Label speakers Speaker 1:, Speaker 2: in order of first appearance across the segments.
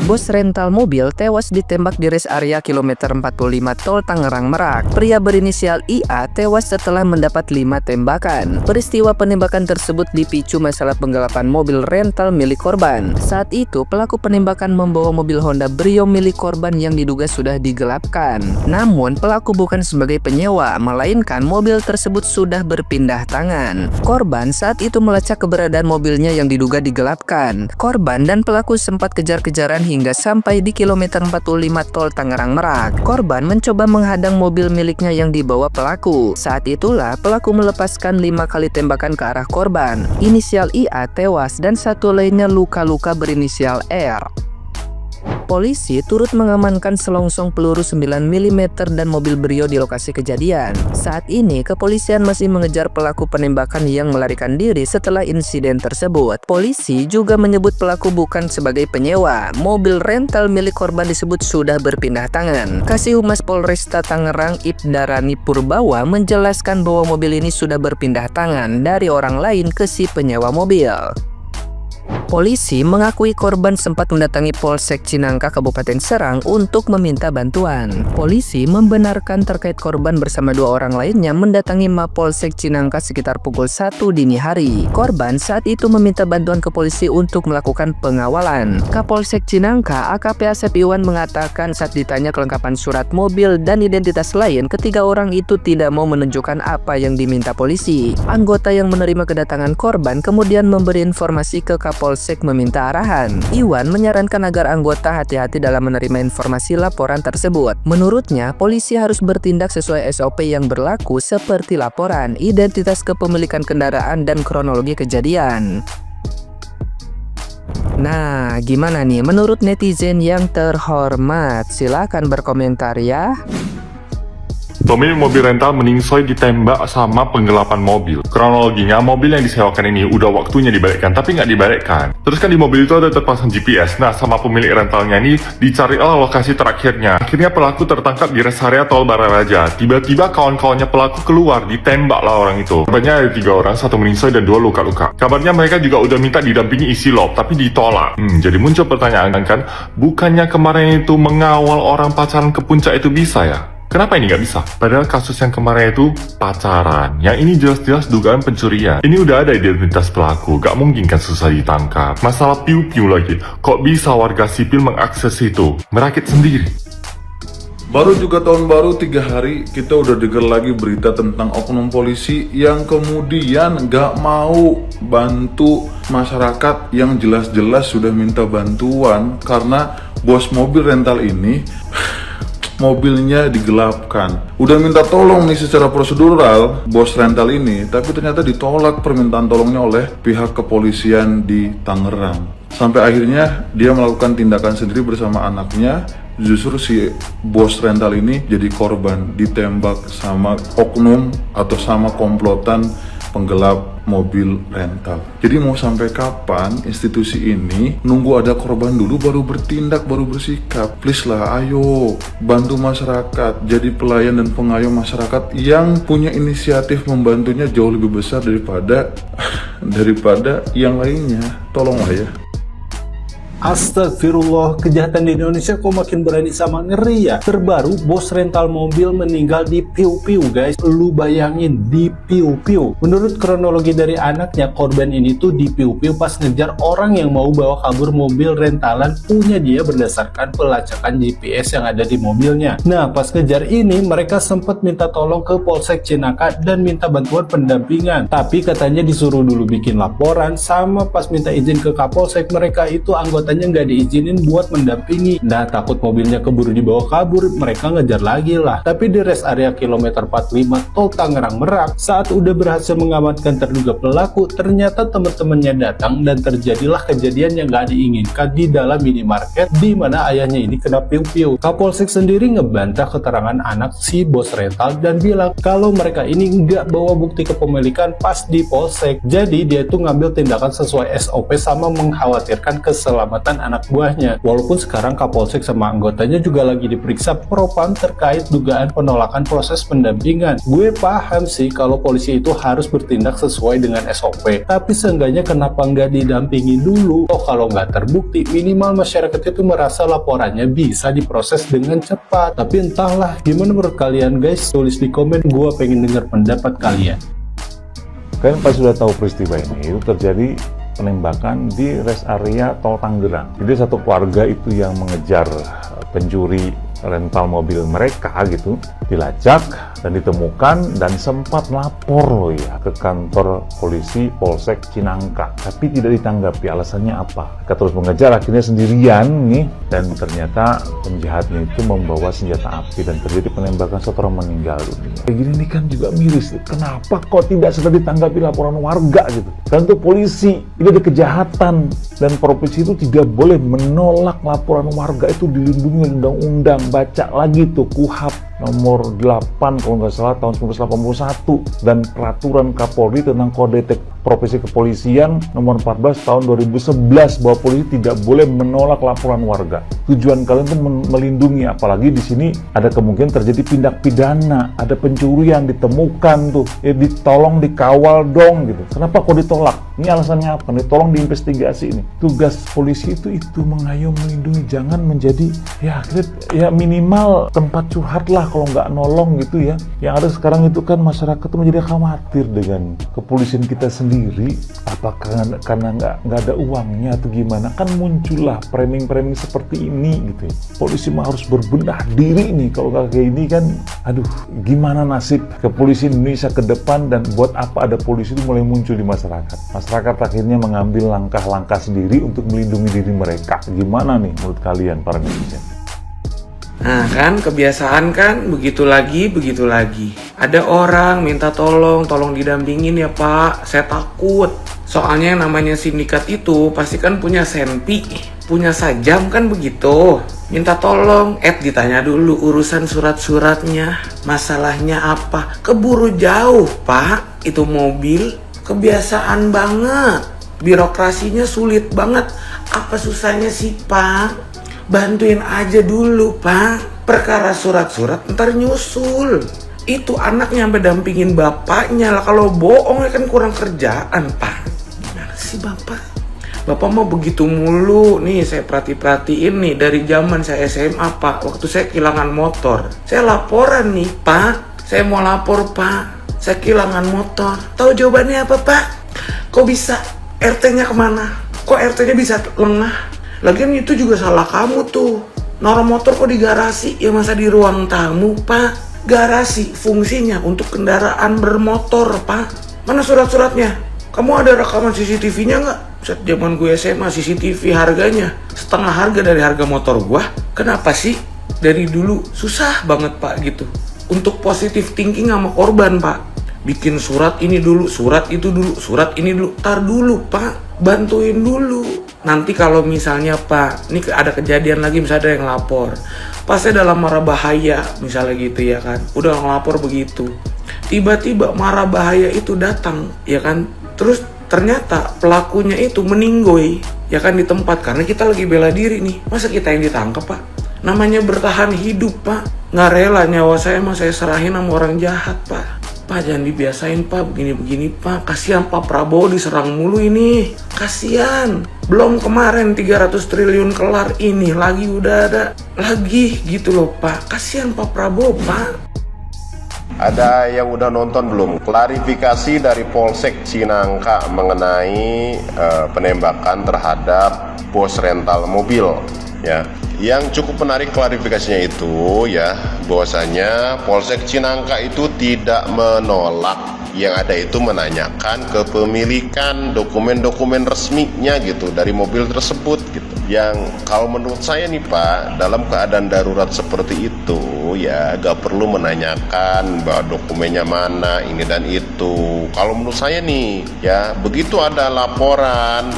Speaker 1: Bos rental mobil tewas ditembak di rest area kilometer 45 Tol Tangerang Merak. Pria berinisial IA tewas setelah mendapat 5 tembakan. Peristiwa penembakan tersebut dipicu masalah penggelapan mobil rental milik korban. Saat itu pelaku penembakan membawa mobil Honda Brio milik korban yang diduga sudah digelapkan. Namun pelaku bukan sebagai penyewa, melainkan mobil tersebut sudah berpindah tangan. Korban saat itu melacak keberadaan mobilnya yang diduga digelapkan. Korban dan pelaku sempat kejar-kejaran hingga sampai di kilometer 45 Tol Tangerang Merak. Korban mencoba menghadang mobil miliknya yang dibawa pelaku. Saat itulah pelaku melepaskan 5 kali tembakan ke arah korban. Inisial IA tewas dan satu lainnya luka-luka berinisial R. Polisi turut mengamankan selongsong peluru 9 mm dan mobil Brio di lokasi kejadian. Saat ini kepolisian masih mengejar pelaku penembakan yang melarikan diri setelah insiden tersebut. Polisi juga menyebut pelaku bukan sebagai penyewa. Mobil rental milik korban disebut sudah berpindah tangan. Kasih Humas Polresta Tangerang Ibda Rani Purbawa menjelaskan bahwa mobil ini sudah berpindah tangan dari orang lain ke si penyewa mobil. Polisi mengakui korban sempat mendatangi Polsek Cinangka Kabupaten Serang untuk meminta bantuan. Polisi membenarkan terkait korban bersama 2 orang lainnya mendatangi Mapolsek Cinangka sekitar pukul 1 dini hari. Korban saat itu meminta bantuan ke polisi untuk melakukan pengawalan. Kapolsek Cinangka AKP Asep Iwan mengatakan saat ditanya kelengkapan surat mobil dan identitas lain, ketiga orang itu tidak mau menunjukkan apa yang diminta polisi. Anggota yang menerima kedatangan korban kemudian memberi informasi ke Kapolsek meminta arahan. Iwan menyarankan agar anggota hati-hati dalam menerima informasi laporan tersebut. Menurutnya, polisi harus bertindak sesuai SOP yang berlaku seperti laporan, identitas kepemilikan kendaraan, dan kronologi kejadian. Nah, gimana nih menurut netizen yang terhormat? Silahkan berkomentar ya.
Speaker 2: Pemilik mobil rental meningsoi ditembak sama penggelapan mobil. Kronologinya, mobil yang disewakan ini udah waktunya dibalikkan, tapi nggak dibalikkan. Terus kan di mobil itu ada terpasang GPS. Nah, sama pemilik rentalnya ini dicarilah lokasi terakhirnya. Akhirnya pelaku tertangkap di rest area Tol Bararaja. Tiba-tiba kawan-kawannya pelaku keluar, ditembaklah orang itu. Kabarnya ada 3 orang, 1 meningsoi dan 2 luka-luka. Kabarnya mereka juga udah minta didampingi isi lob, tapi ditolak. Jadi muncul pertanyaan kan, bukannya kemarin itu mengawal orang pacaran ke puncak itu bisa ya? Kenapa ini nggak bisa? Padahal kasus yang kemarin itu pacaran. Yang ini jelas-jelas dugaan pencurian. Ini udah ada identitas pelaku. Gak mungkin kan susah ditangkap. Masalah piu-piu lagi. Kok bisa warga sipil mengakses itu? Merakit sendiri.
Speaker 3: Baru juga tahun baru 3 hari kita udah dengar lagi berita tentang oknum polisi yang kemudian gak mau bantu masyarakat yang jelas-jelas sudah minta bantuan karena bos mobil rental ini mobilnya digelapkan. Udah minta tolong nih secara prosedural bos rental ini, tapi ternyata ditolak permintaan tolongnya oleh pihak kepolisian di Tangerang. Sampai akhirnya dia melakukan tindakan sendiri bersama anaknya. Justru si bos rental ini jadi korban, ditembak sama oknum atau sama komplotan penggelap mobil rental. Jadi mau sampai kapan institusi ini nunggu ada korban dulu baru bertindak, baru bersikap? Please lah, ayo bantu masyarakat, jadi pelayan dan pengayom masyarakat yang punya inisiatif membantunya jauh lebih besar daripada yang lainnya. Tolonglah ya.
Speaker 4: Astagfirullah, kejahatan di Indonesia kok makin berani sama ngeri ya. Terbaru, bos rental mobil meninggal di piu-piu guys. Lu bayangin, di piu-piu. Menurut kronologi dari anaknya, korban ini tuh di piu-piu pas ngejar orang yang mau bawa kabur mobil rentalan punya dia berdasarkan pelacakan GPS yang ada di mobilnya. Nah, pas ngejar ini, mereka sempat minta tolong ke Polsek Cinangka dan minta bantuan pendampingan. Tapi katanya disuruh dulu bikin laporan, sama pas minta izin ke Kapolsek, mereka itu anggota nggak diizinin buat mendampingi. Nah, takut mobilnya keburu dibawa kabur, mereka ngejar lagi lah. Tapi di rest area kilometer 45 Tol Tangerang Merak, saat udah berhasil mengamankan terduga pelaku, ternyata teman-temannya datang dan terjadilah kejadian yang nggak diinginkan di dalam minimarket di mana ayahnya ini kena piu-piu. Kapolsek sendiri ngebantah keterangan anak si bos rental dan bilang kalau mereka ini nggak bawa bukti kepemilikan pas di polsek. Jadi dia tuh ngambil tindakan sesuai SOP sama mengkhawatirkan keselamatan keselamatan anak buahnya. Walaupun sekarang Kapolsek sama anggotanya juga lagi diperiksa propam terkait dugaan penolakan proses pendampingan. Gue paham sih kalau polisi itu harus bertindak sesuai dengan SOP, tapi seenggaknya kenapa nggak didampingi dulu? Oh, kalau nggak terbukti, minimal masyarakat itu merasa laporannya bisa diproses dengan cepat. Tapi entahlah, gimana menurut kalian guys? Tulis di komen, gue pengen dengar pendapat kalian.
Speaker 5: Kalian pasti sudah tahu peristiwa ini, itu terjadi penembakan di rest area Tol Tangerang. Jadi satu keluarga itu yang mengejar pencuri rental mobil mereka gitu, dilacak dan ditemukan dan sempat lapor loh ya ke kantor polisi Polsek Cinangka, tapi tidak ditanggapi. Alasannya apa? Mereka terus mengejar, akhirnya sendirian nih, dan ternyata penjahatnya itu membawa senjata api dan terjadi penembakan, satu orang meninggal dunia. Kayak gini nih kan juga miris, kenapa kok tidak sudah ditanggapi laporan warga gitu? Kan itu polisi, ini ada kejahatan, dan provinsi itu tidak boleh menolak laporan warga, itu dilindungi undang-undang. Baca lagi tuh KUHP nomor 8 kalau nggak salah tahun 1981 dan peraturan Kapolri tentang kode etik profesi kepolisian nomor 14 tahun 2011 bahwa polisi tidak boleh menolak laporan warga. Tujuan kalian tuh melindungi, apalagi di sini ada kemungkinan terjadi tindak pidana, ada pencurian ditemukan tuh, ya ditolong dikawal dong gitu. Kenapa kok ditolak? Ini alasannya apa? Ditolong diinvestigasi ini. Tugas polisi itu mengayomi, melindungi, jangan menjadi ya minimal tempat curhat lah kalau nggak nolong gitu ya. Yang ada sekarang itu kan masyarakat tuh menjadi khawatir dengan kepolisian kita sendiri, apakah karena nggak ada uangnya atau gimana, kan muncullah framing-framing seperti ini gitu ya. Polisi mah harus berbenah diri nih, kalau kayak ini kan aduh gimana nasib kepolisian Indonesia ke depan, dan buat apa ada polisi itu mulai muncul di masyarakat. Masyarakat akhirnya mengambil langkah-langkah sendiri untuk melindungi diri mereka. Gimana nih menurut kalian para netizen?
Speaker 6: Nah kan, kebiasaan kan, begitu lagi. Ada orang minta tolong didampingin ya Pak, saya takut. Soalnya yang namanya sindikat itu pasti kan punya senpi, punya sajam kan begitu. Minta tolong, ditanya dulu urusan surat-suratnya, masalahnya apa. Keburu jauh Pak, itu mobil, kebiasaan banget. Birokrasinya sulit banget. Apa susahnya sih Pak? Bantuin aja dulu Pak, perkara surat-surat ntar nyusul. Itu anaknya sampai dampingin bapaknya lah, kalau bohong ya kan kurang kerjaan Pak. Gimana sih Bapak mau begitu mulu. Nih saya perhatiin nih dari zaman saya SMA Pak, waktu saya kehilangan motor, saya laporan nih Pak, saya mau lapor Pak, saya kehilangan motor. Tahu jawabannya apa Pak? Kok bisa? RT-nya kemana? Kok RT-nya bisa lengah? Lagian itu juga salah kamu tuh. Naruh motor kok di garasi? Ya masa di ruang tamu Pak? Garasi fungsinya untuk kendaraan bermotor Pak. Mana surat-suratnya? Kamu ada rekaman CCTV-nya nggak? Saat zaman gue SMA CCTV harganya setengah harga dari harga motor gua. Kenapa sih? Dari dulu susah banget Pak gitu untuk positive thinking sama korban Pak. Bikin surat ini dulu, surat itu dulu, surat ini dulu. Tar dulu Pak, bantuin dulu. Nanti kalau misalnya Pak, ini ada kejadian lagi, misalnya ada yang lapor, pasnya dalam mara bahaya misalnya gitu ya kan, udah ngelapor begitu, tiba-tiba mara bahaya itu datang ya kan, terus ternyata pelakunya itu meninggoy ya kan di tempat, karena kita lagi bela diri nih, masa kita yang ditangkap Pak? Namanya bertahan hidup Pak, nggak rela nyawa saya mah saya serahin sama orang jahat Pak. Pak jangan dibiasain Pak, begini-begini Pak, kasihan Pak Prabowo diserang mulu ini, kasihan. Belum kemarin 300 triliun kelar, ini lagi udah ada lagi gitu loh Pak, kasihan Pak Prabowo Pak.
Speaker 7: Ada yang udah nonton belum? Klarifikasi dari Polsek Cinangka mengenai penembakan terhadap bos rental mobil ya. Yang cukup menarik klarifikasinya itu ya, bahwasanya Polsek Cinangka itu tidak menolak, yang ada itu menanyakan kepemilikan dokumen-dokumen resminya gitu dari mobil tersebut gitu. Yang kalau menurut saya nih Pak, dalam keadaan darurat seperti itu ya gak perlu menanyakan bahwa dokumennya mana ini dan itu. Kalau menurut saya nih ya, begitu ada laporan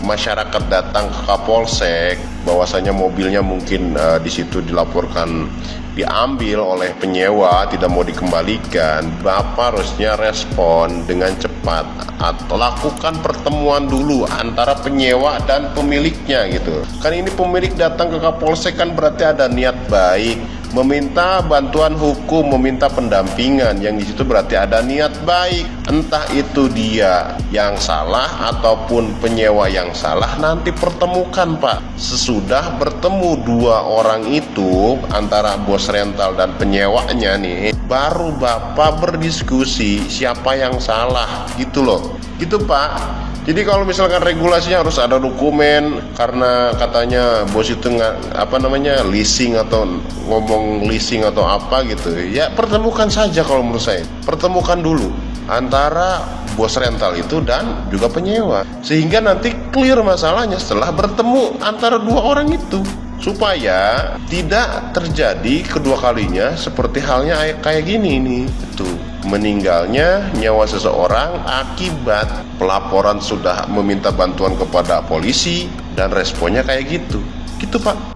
Speaker 7: masyarakat datang ke Kapolsek bahwasanya mobilnya mungkin di situ dilaporkan diambil oleh penyewa, tidak mau dikembalikan, Bapak harusnya respon dengan cepat atau lakukan pertemuan dulu antara penyewa dan pemiliknya gitu. Kan ini pemilik datang ke Kapolsek kan berarti ada niat baik, meminta bantuan hukum, meminta pendampingan, yang di situ berarti ada niat baik. Entah itu dia yang salah ataupun penyewa yang salah, nanti pertemukan Pak. Sesudah bertemu dua orang itu antara bos rental dan penyewanya nih, baru Bapak berdiskusi siapa yang salah gitu loh. Gitu Pak. Jadi kalau misalkan regulasinya harus ada dokumen karena katanya bos itu leasing atau ngomong leasing atau apa gitu, ya pertemukan saja kalau menurut saya. Pertemukan dulu antara bos rental itu dan juga penyewa, sehingga nanti clear masalahnya setelah bertemu antara dua orang itu, supaya tidak terjadi kedua kalinya seperti halnya kayak gini nih, itu meninggalnya nyawa seseorang akibat pelaporan sudah meminta bantuan kepada polisi dan responnya kayak gitu Pak.